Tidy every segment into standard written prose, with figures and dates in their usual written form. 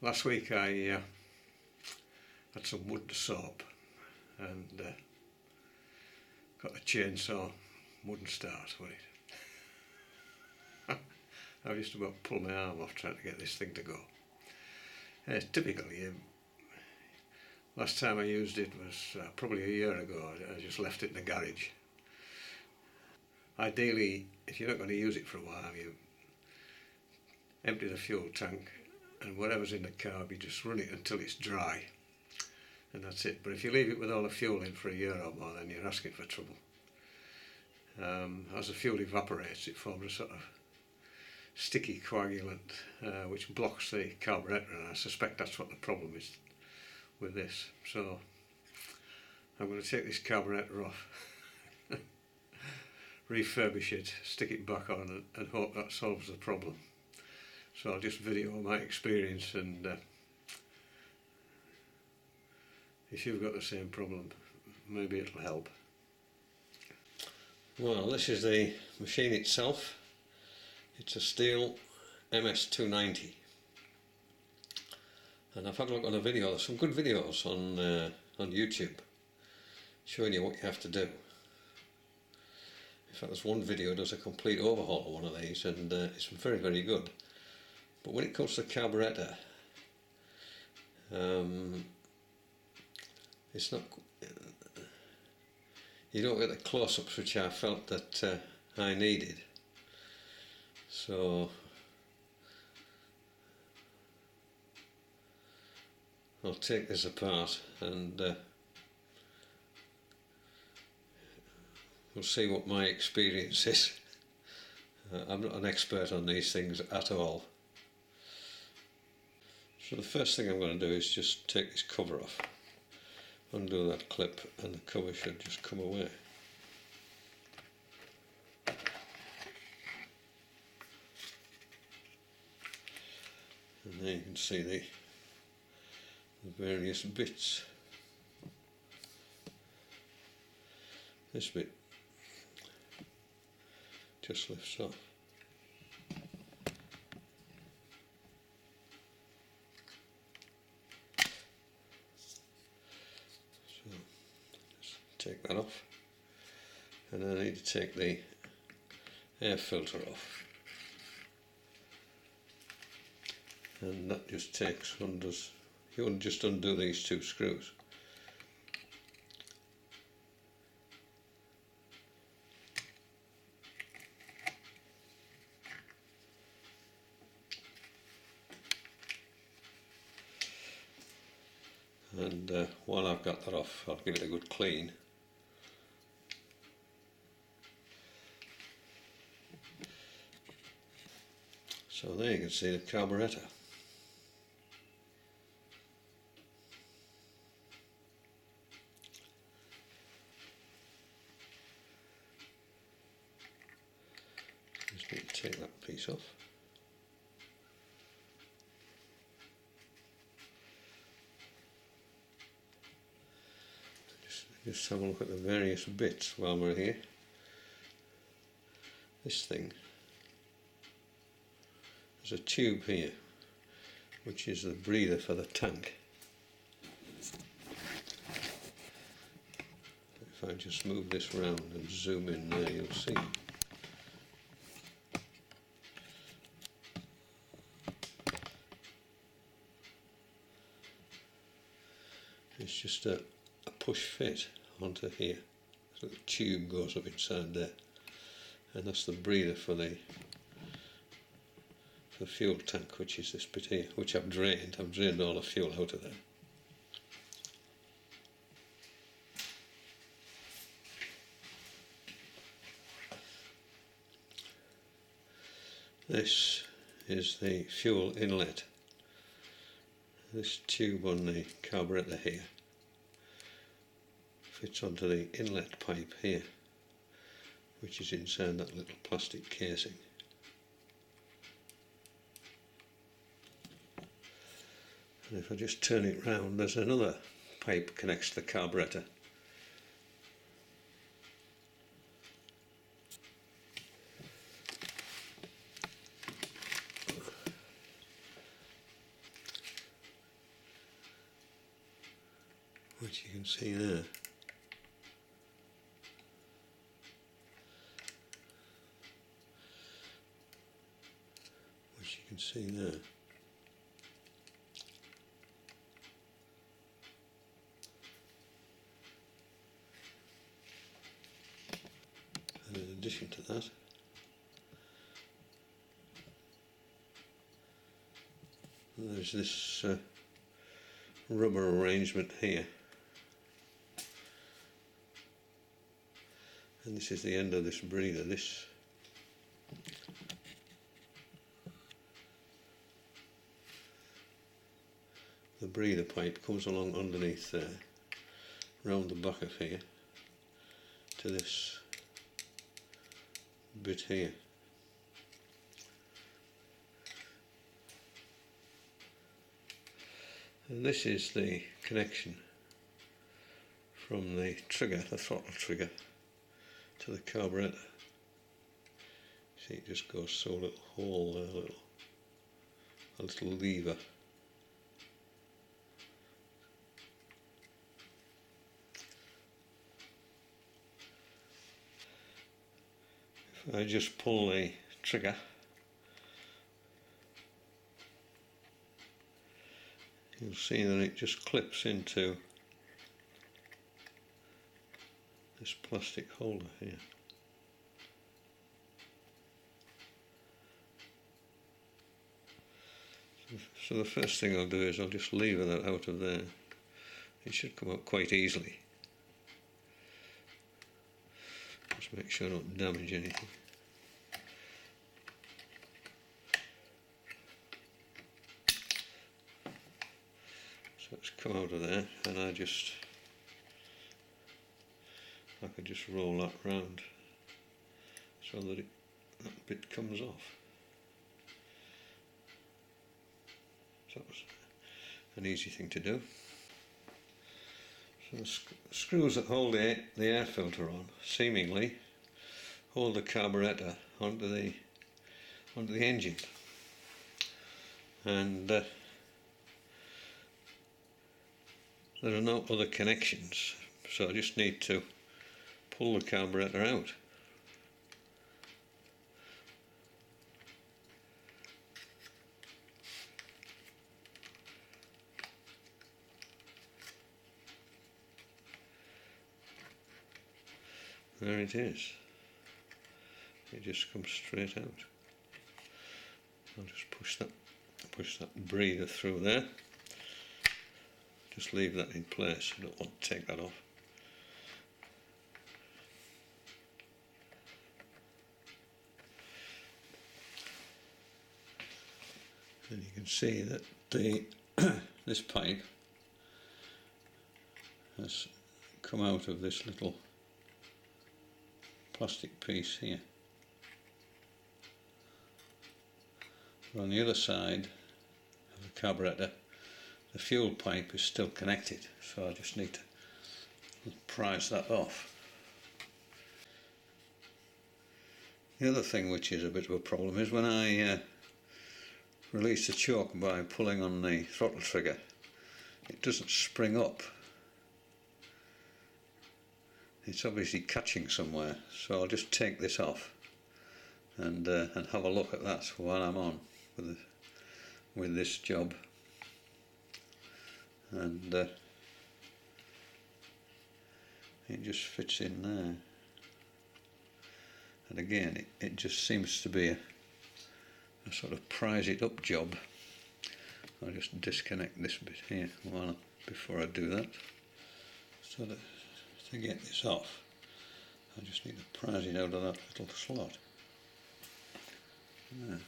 Last week I had some wood soap and got the chainsaw, wouldn't start with it. I just about pulled my arm off trying to get this thing to go. Typically, last time I used it was probably a year ago. I just left it in the garage. Ideally, if you're not going to use it for a while, you empty the fuel tank and whatever's in the carb, you just run it until it's dry, and that's it. But if you leave it with all the fuel in for a year or more, then you're asking for trouble. As the fuel evaporates, it forms a sort of sticky coagulant which blocks the carburetor, and I suspect that's what the problem is with this. So I'm going to take this carburetor off, refurbish it, stick it back on, and hope that solves the problem. So I'll just video my experience, and if you've got the same problem, maybe it'll help. Well, this is the machine itself. It's a Stihl MS290, and I've had a look on a video. There's some good videos on YouTube showing you what you have to do. In fact, there's one video that does a complete overhaul of one of these, and it's very, very good. But when it comes to carburetor, it's not. You don't get the close-ups which I felt that I needed. So I'll take this apart and we'll see what my experience is. I'm not an expert on these things at all. So the first thing I'm going to do is just take this cover off, undo that clip, and the cover should just come away. And there you can see the various bits. This bit just lifts off. So just take that off, and then I need to take the air filter off. And that just takes, you just undo these two screws. And while I've got that off, I'll give it a good clean. So there you can see the carburetor. Just need to take that piece off. Just have a look at the various bits while we're here. This thing, there's a tube here which is the breather for the tank. If I just move this round and zoom in there, you'll see. It's just a push fit onto here, so the tube goes up inside there, and that's the breather for the fuel tank, which is this bit here, which I've drained all the fuel out of there. This is the fuel inlet. This tube on the carburetor here fits onto the inlet pipe here, which is inside that little plastic casing. And if I just turn it round, there's another pipe connects to the carburetor. which you can see there. Which you can see there. And in addition to that, there's this rubber arrangement here, and this is the end of this breather. The breather pipe comes along underneath there, round the back of here, to this bit here. And this is the connection from the trigger, the throttle trigger, to the carburetor. See, it just goes through a little hole there, a little lever. If I just pull the trigger, you'll see that it just clips into this plastic holder here. So the first thing I'll do is I'll just lever that out of there. It should come up quite easily. Just make sure I don't damage anything. So it's come out of there, and I could just roll that round so that that bit comes off. So that was an easy thing to do. So the screws that hold the air filter on seemingly hold the carburetor onto the engine, and there are no other connections, so I just need to pull the carburetor out. There it is. It just comes straight out. I'll just push that breather through there. Just leave that in place. I don't want to take that off. And you can see that this pipe has come out of this little plastic piece here. But on the other side of the carburetor, the fuel pipe is still connected, so I just need to prise that off. The other thing which is a bit of a problem is when I release the choke by pulling on the throttle trigger, it doesn't spring up. It's obviously catching somewhere, so I'll just take this off and have a look at that while I'm on with this job. And it just fits in there. And again, it just seems to be a sort of prise it up job. I'll just disconnect this bit here before I do that. So that to get this off, I just need to prise it out of that little slot. There.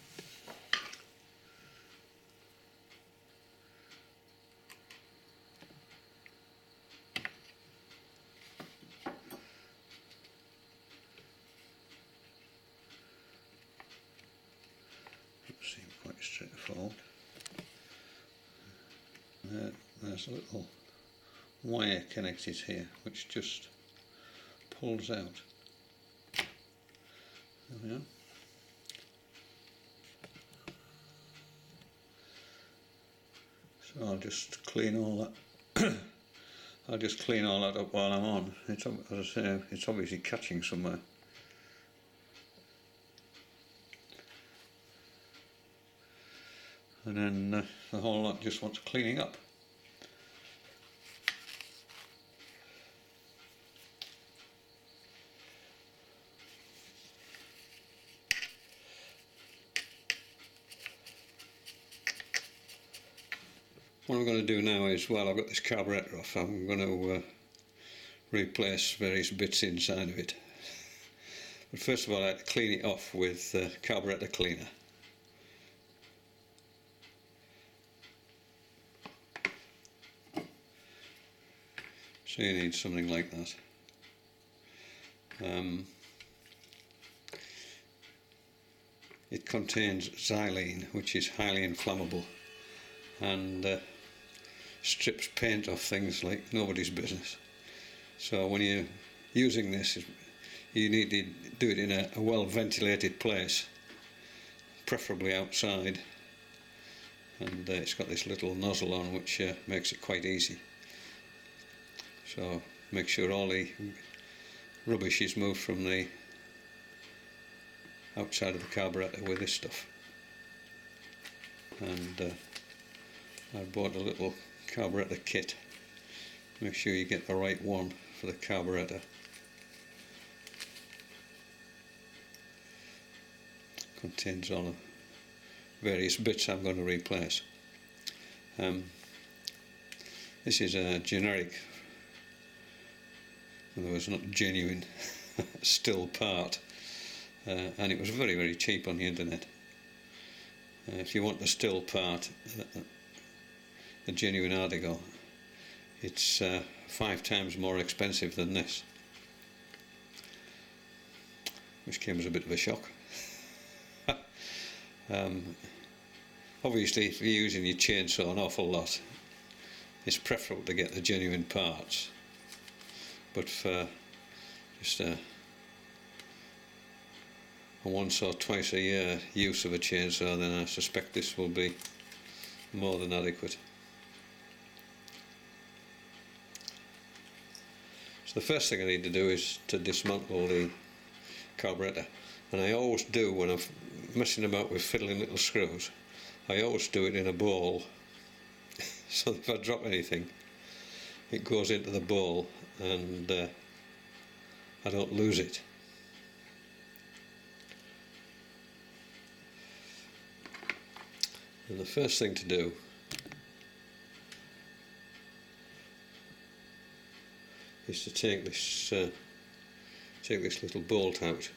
Seems quite straightforward. There's a little wire connected here which just pulls out. There we are. So I'll just clean all I'll just clean all that up while I'm on. It's, as I say, it's obviously catching somewhere. And then the whole lot just wants cleaning up. What I'm going to do now is, while I've got this carburetor off, I'm going to replace various bits inside of it. But first of all, I had to clean it off with carburetor cleaner. So you need something like that. It contains xylene, which is highly inflammable, and strips paint off things like nobody's business. So when you're using this, you need to do it in a well ventilated place, preferably outside, and it's got this little nozzle on which makes it quite easy. So make sure all the rubbish is moved from the outside of the carburetor with this stuff. And I bought a little carburetor kit. Make sure you get the right one for the carburetor. Contains all the various bits I'm going to replace. This is a generic, in other words, not genuine Stihl part, and it was very, very cheap on the internet. If you want the Stihl part, the genuine article, it's 5 times more expensive than this, which came as a bit of a shock. Obviously, if you're using your chainsaw an awful lot, it's preferable to get the genuine parts, but for just a once or twice a year use of a chainsaw, then I suspect this will be more than adequate. So the first thing I need to do is to dismantle the carburetor, and I always do when I'm messing about with fiddling little screws. I always do it in a bowl, so if I drop anything, it goes into the bowl and I don't lose it. And the first thing to do is to take this little bolt out.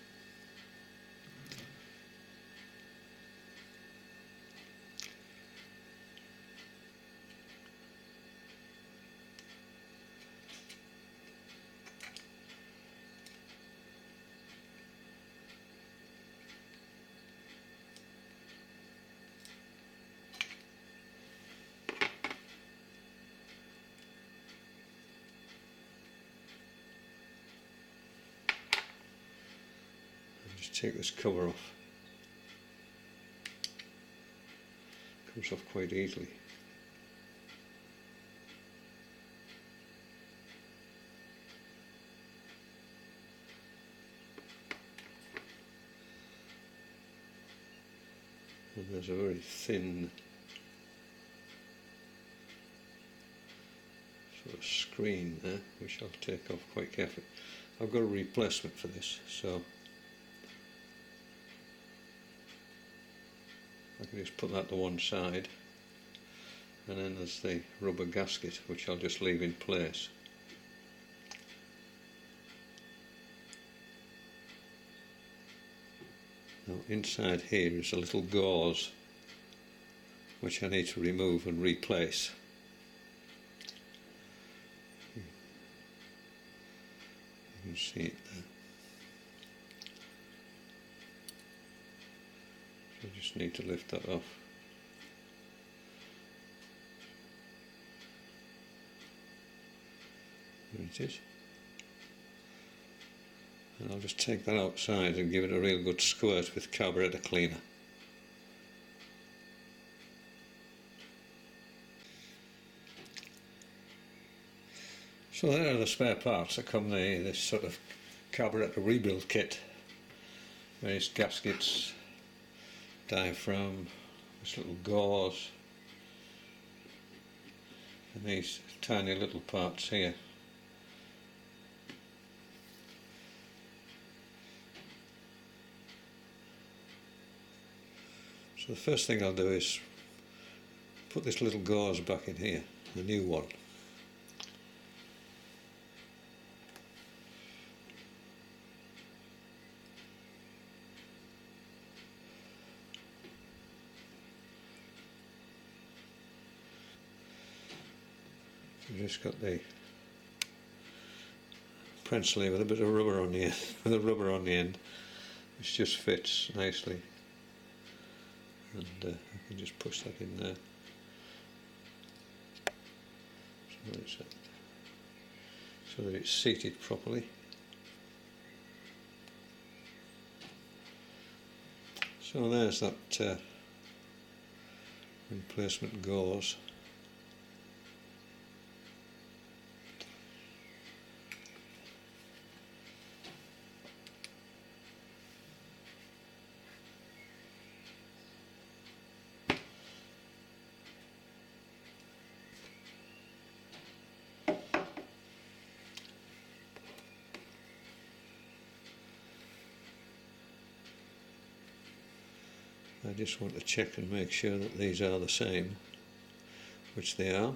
Just take this cover off. Comes off quite easily. And there's a very thin sort of screen there, which I'll take off quite carefully. I've got a replacement for this, so I can just put that to one side, and then there's the rubber gasket, which I'll just leave in place. Now inside here is a little gauze which I need to remove and replace. You can see it there. I just need to lift that off. There it is. And I'll just take that outside and give it a real good squirt with carburetor cleaner. So there are the spare parts that come in this sort of carburetor rebuild kit. Various gaskets, diaphragm, this little gauze, and these tiny little parts here. So the first thing I'll do is put this little gauze back in here, the new one. I've just got the pencil with a bit of rubber on the end, with a rubber on the end, which just fits nicely, and I can just push that in there. So that it's seated properly. So there's that replacement gauze. I just want to check and make sure that these are the same, which they are,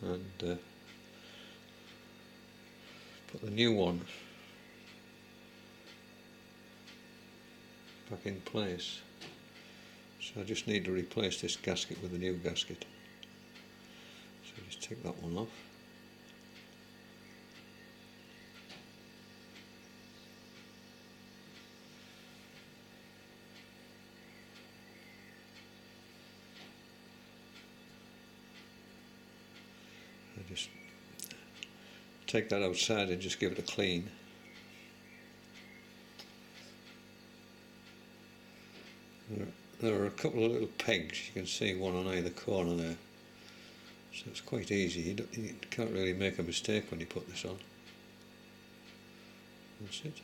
and put the new one back in place. So I just need to replace this gasket with a new gasket. So just take that one off. Just take that outside and just give it a clean. There are a couple of little pegs, you can see one on either corner there, so it's quite easy. You can't really make a mistake when you put this on. That's it.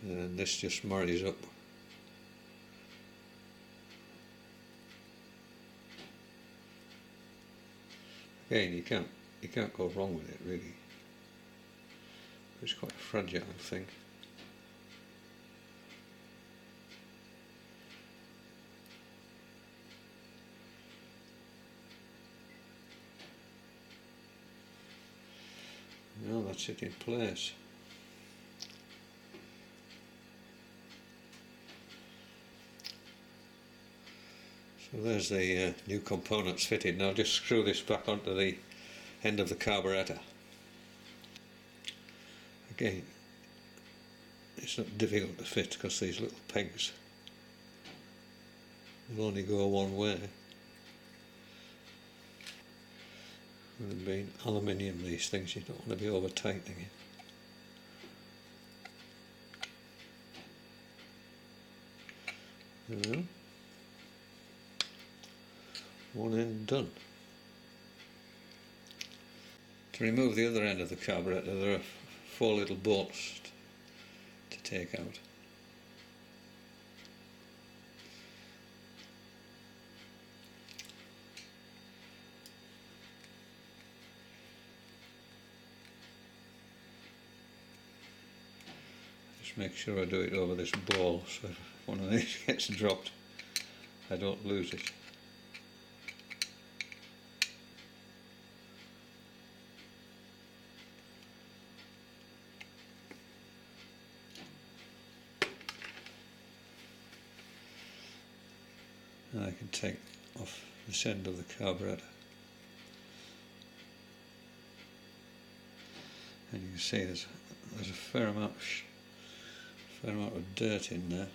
And this just marries up. Again, you can't go wrong with it really. It's quite a fragile thing. Now that's it in place. So there's the new components fitted. Now just screw this back onto the end of the carburetor. Again, it's not difficult to fit because these little pegs will only go one way. With them being aluminium, these things, you don't want to be over tightening it. There we go. One end done. To remove the other end of the carburetor, there are 4 little bolts to take out. Just make sure I do it over this ball, so if one of these gets dropped, I don't lose it. And I can take off this end of the carburetor, and you can see there's a fair amount of dirt in there.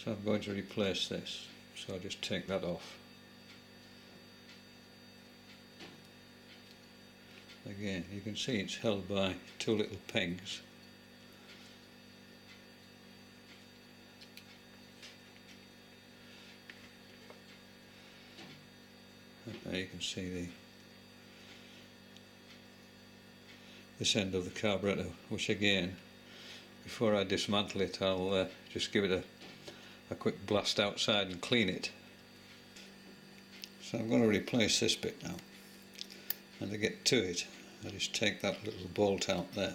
So I'm going to replace this, so I'll just take that off. Again, you can see it's held by two little pegs. And there you can see this end of the carburetor, which again, before I dismantle it, I'll just give it a quick blast outside and clean it. So I'm going to replace this bit now, and to get to it I just take that little bolt out there.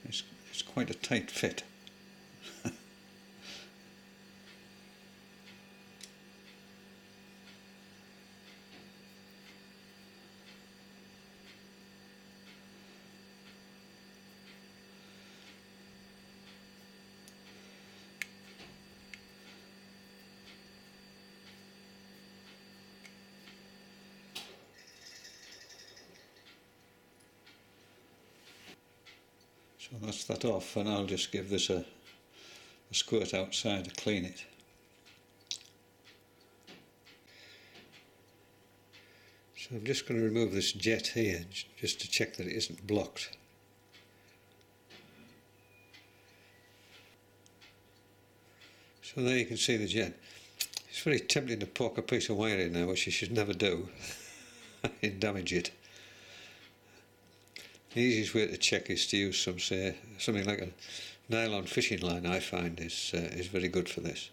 It's quite a tight fit. So that's that off, and I'll just give this a squirt outside to clean it. So I'm just going to remove this jet here just to check that it isn't blocked. So there you can see the jet. It's very tempting to poke a piece of wire in there, which you should never do. It'd damage it. The easiest way to check is to use something like a nylon fishing line. I find is very good for this.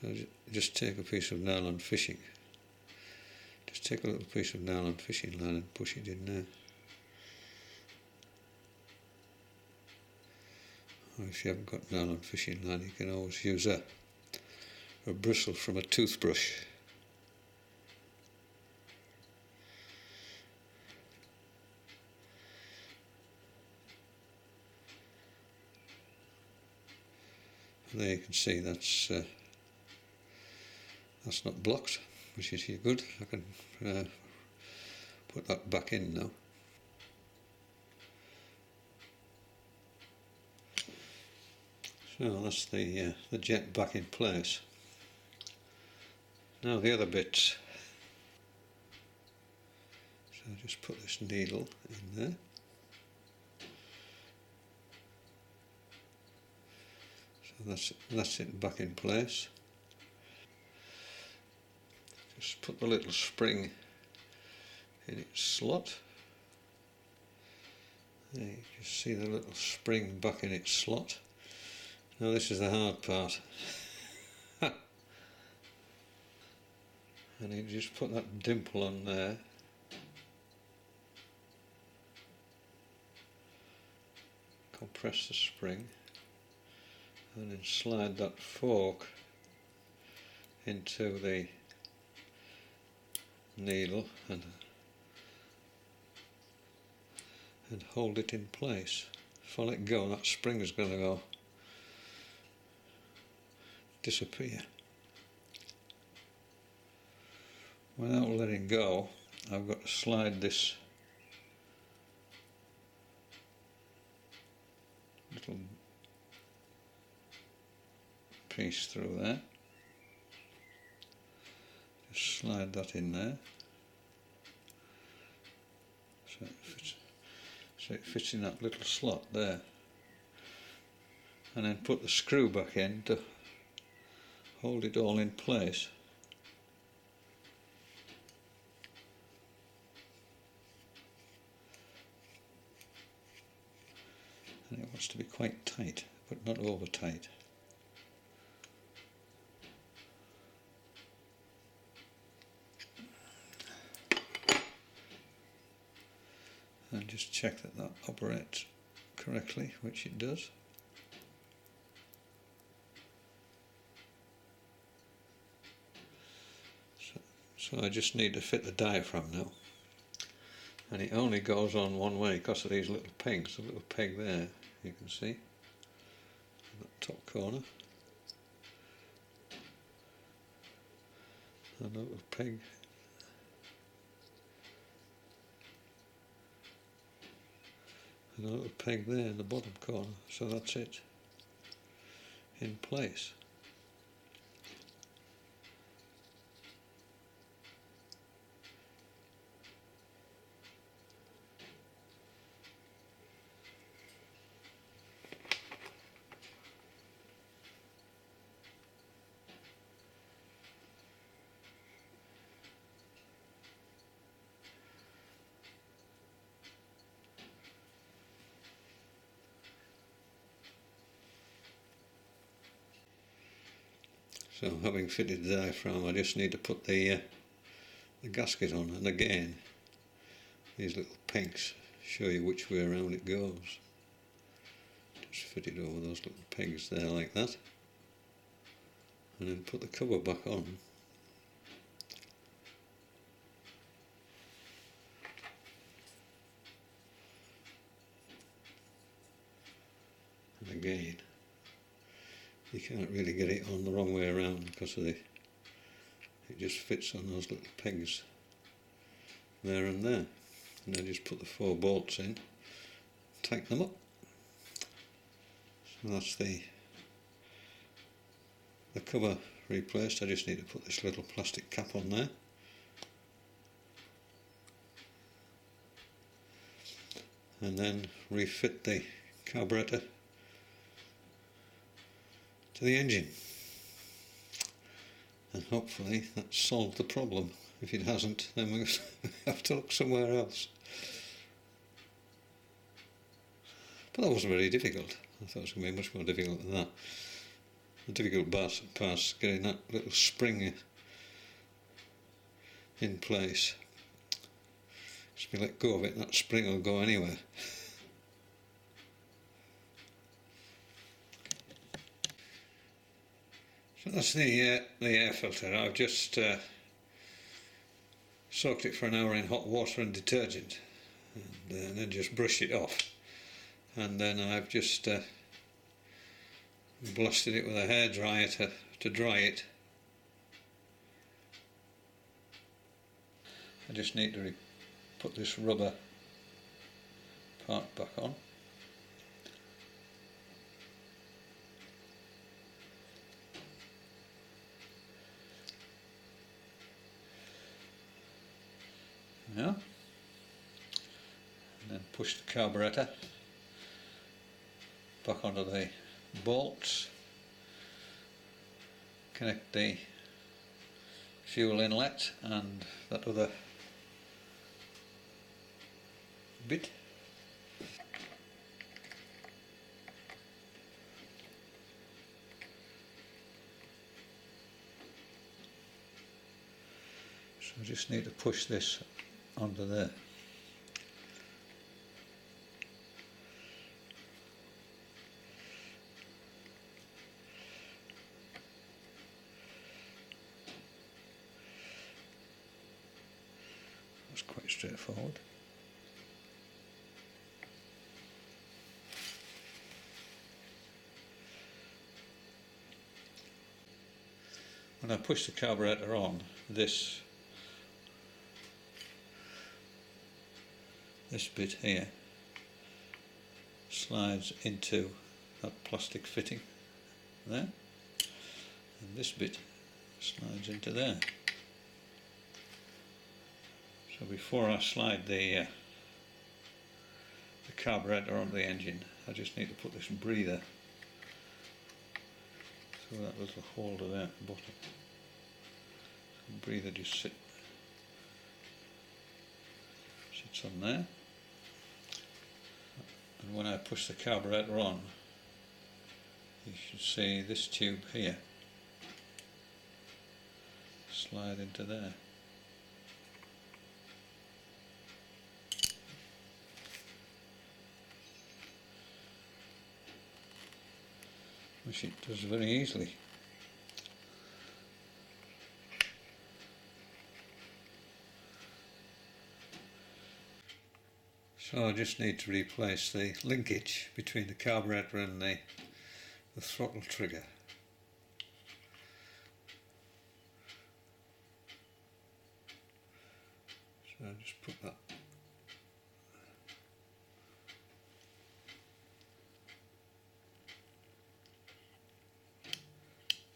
So just take a piece of nylon fishing. Just take a little piece of nylon fishing line and push it in there. Or if you haven't got nylon fishing line, you can always use a bristle from a toothbrush. And there you can see that's not blocked, which is good. I can put that back in now. So that's the jet back in place. Now the other bits. So just put this needle in there. So that's it back in place. Just put the little spring in its slot. There you can see the little spring back in its slot. Now this is the hard part. And you just put that dimple on there. Compress the spring. And then slide that fork into the needle and hold it in place. If I let go, that spring is going to go disappear. Without letting go, I've got to slide this little piece through there. Just slide that in there so it fits in that little slot there, and then put the screw back in to hold it all in place. And it wants to be quite tight, but not over tight. And just check that that operates correctly, which it does. So I just need to fit the diaphragm now, and it only goes on one way because of these little pegs. A little peg there, you can see in that top corner, and a little peg and a little peg there in the bottom corner. So that's it. in place. So having fitted the diaphragm, I just need to put the gasket on, and again these little pegs show you which way around it goes. Just fit it over those little pegs there like that, and then put the cover back on. And again, you can't really get it on the wrong way around because of it just fits on those little pegs there and there. And then just put the 4 bolts in, tighten them up. So that's the cover replaced. I just need to put this little plastic cap on there. And then refit the carburetor to the engine, and hopefully that's solved the problem. If it hasn't, then we'll have to look somewhere else. But that wasn't very difficult. I thought it was going to be much more difficult than that. The difficult part is getting that little spring in place. If you let go of it, that spring will go anywhere. So that's the air filter. I've just soaked it for an hour in hot water and detergent, and then just brushed it off. And then I've just blasted it with a hairdryer to dry it. I just need to put this rubber part back on. Yeah. And then push the carburetor back onto the bolts, connect the fuel inlet and that other bit. So I just need to push this onto there. That's quite straightforward. When I push the carburetor on, this bit here slides into that plastic fitting there, and this bit slides into there. So before I slide the carburetor onto the engine, I just need to put this breather through that little holder there at the bottom. The breather just sits on there, and when I push the carburetor on, you should see this tube here slide into there. Which it does very easily. So I just need to replace the linkage between the carburetor and the throttle trigger. So I just put that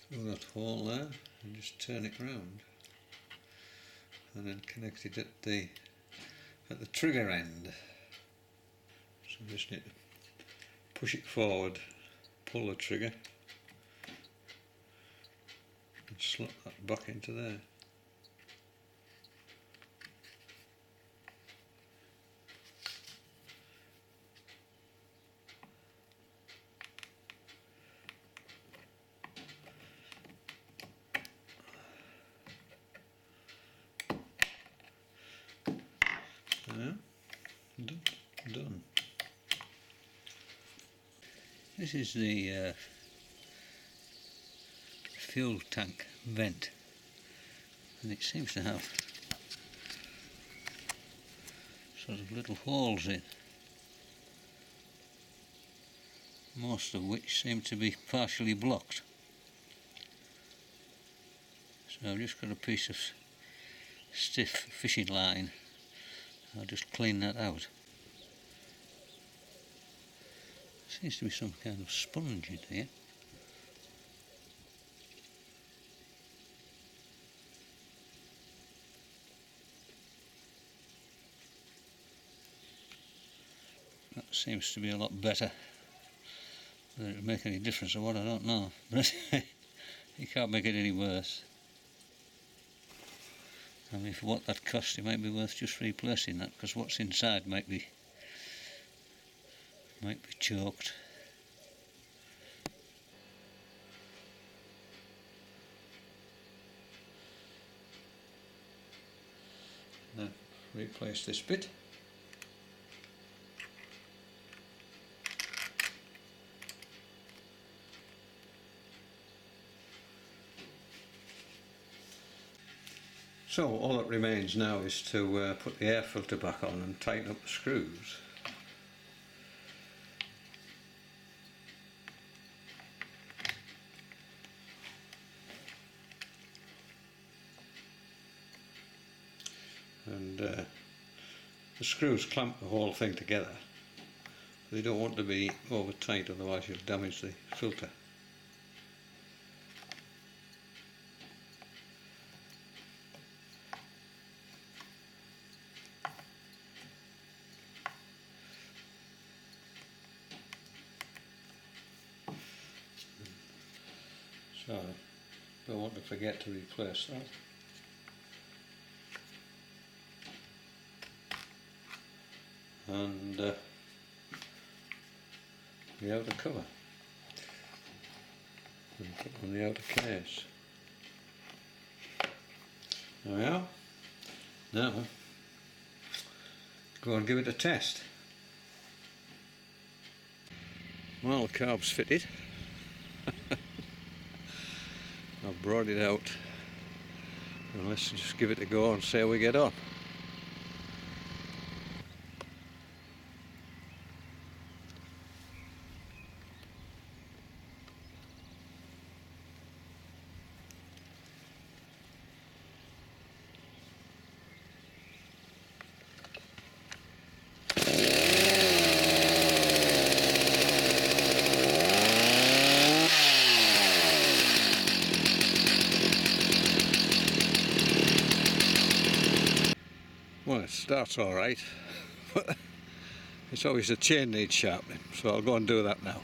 through that hole there and just turn it round, and then connect it at the trigger end. So I just need to push it forward, pull the trigger and slot that back into there. Yeah, done. This is the fuel tank vent, and it seems to have sort of little holes in, most of which seem to be partially blocked. So I've just got a piece of stiff fishing line. I'll just clean that out. Seems to be some kind of sponge in here. That seems to be a lot better. Whether it'll make any difference or what, I don't know, but you can't make it any worse. I mean, for what that cost, it might be worth just replacing that, because what's inside might be choked. Then replace this bit. So all that remains now is to put the air filter back on and tighten up the screws. And the screws clamp the whole thing together. They don't want to be over tight, otherwise you'll damage the filter. So, don't want to forget to replace that. And the outer cover, and put on the outer case. There we are. Now, go and give it a test. Well, the carb's fitted. I've brought it out, and let's just give it a go and see how we get on. Well, it starts alright, but it's obvious the chain needs sharpening, so I'll go and do that now.